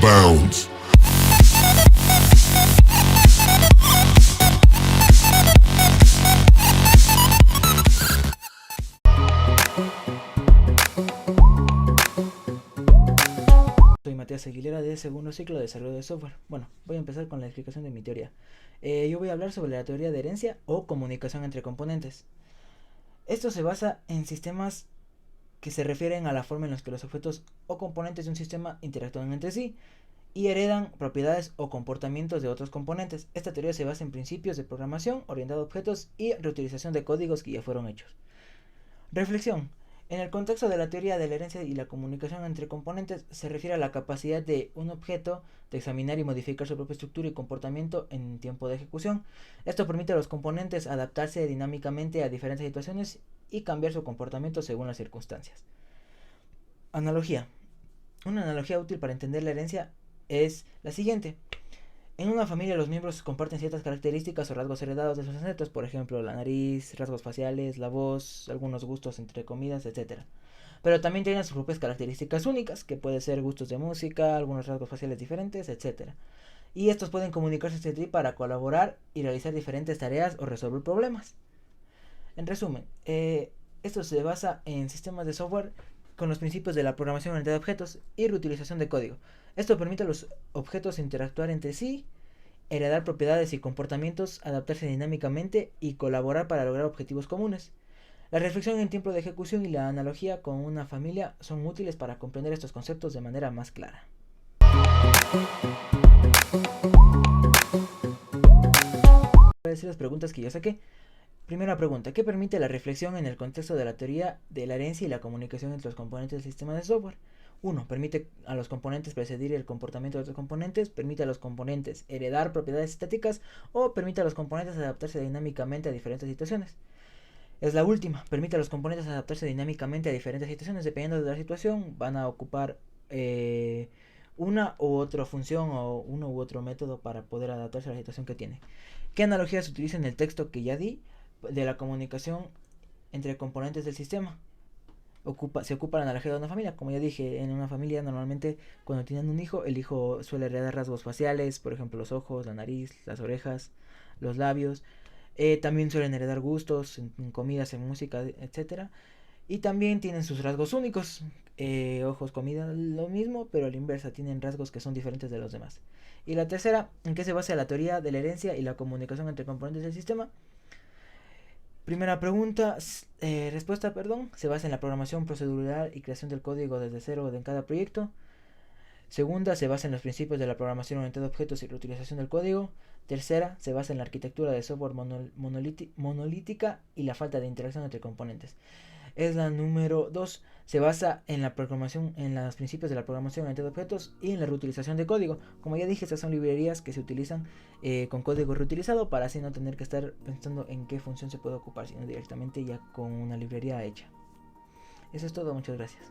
bounds. Soy Matías Aguilera de segundo ciclo de desarrollo de software. Bueno, voy a empezar con la explicación de mi teoría. Yo voy a hablar sobre la teoría de herencia o comunicación entre componentes. Esto se basa en sistemas que se refieren a la forma en la que los objetos o componentes de un sistema interactúan entre sí y heredan propiedades o comportamientos de otros componentes. Esta teoría se basa en principios de programación orientada a objetos y reutilización de códigos que ya fueron hechos. Reflexión. En el contexto de la teoría de la herencia y la comunicación entre componentes se refiere a la capacidad de un objeto de examinar y modificar su propia estructura y comportamiento en tiempo de ejecución. Esto permite a los componentes adaptarse dinámicamente a diferentes situaciones y cambiar su comportamiento según las circunstancias. Analogía. Una analogía útil para entender la herencia es la siguiente. En una familia los miembros comparten ciertas características o rasgos heredados de sus ancestros, por ejemplo la nariz, rasgos faciales, la voz, algunos gustos entre comidas, etc. Pero también tienen sus propias características únicas, que pueden ser gustos de música, algunos rasgos faciales diferentes, etc. Y estos pueden comunicarse entre sí para colaborar y realizar diferentes tareas o resolver problemas. En resumen, esto se basa en sistemas de software con los principios de la programación orientada a objetos y reutilización de código. Esto permite a los objetos interactuar entre sí, heredar propiedades y comportamientos, adaptarse dinámicamente y colaborar para lograr objetivos comunes. La reflexión en tiempo de ejecución y la analogía con una familia son útiles para comprender estos conceptos de manera más clara. Voy a decir las preguntas que yo saqué. Primera pregunta, ¿qué permite la reflexión en el contexto de la teoría de la herencia y la comunicación entre los componentes del sistema de software? 1. Permite a los componentes predecir el comportamiento de otros componentes, permite a los componentes heredar propiedades estáticas o permite a los componentes adaptarse dinámicamente a diferentes situaciones. Es la última, permite a los componentes adaptarse dinámicamente a diferentes situaciones, dependiendo de la situación, van a ocupar una u otra función o uno u otro método para poder adaptarse a la situación que tiene. ¿Qué analogías se utiliza en el texto que ya di de la comunicación entre componentes del sistema? Se ocupa la analogía de una familia. Como ya dije, en una familia normalmente cuando tienen un hijo, el hijo suele heredar rasgos faciales, por ejemplo los ojos, la nariz, las orejas, los labios. También suelen heredar gustos en comidas, en música, etcétera. Y también tienen sus rasgos únicos. Ojos, comida, lo mismo, pero a la inversa, tienen rasgos que son diferentes de los demás. Y la tercera, ¿en qué se basa la teoría de la herencia y la comunicación entre componentes del sistema? Primera pregunta, respuesta, se basa en la programación procedural y creación del código desde cero en cada proyecto. Segunda, se basa en los principios de la programación orientada a objetos y reutilización del código. Tercera, se basa en la arquitectura de software monolítica y la falta de interacción entre componentes. Es la número 2. Se basa en la programación, en los principios de la programación orientada a objetos y en la reutilización de código. Como ya dije, estas son librerías que se utilizan con código reutilizado para así no tener que estar pensando en qué función se puede ocupar, sino directamente ya con una librería hecha. Eso es todo, muchas gracias.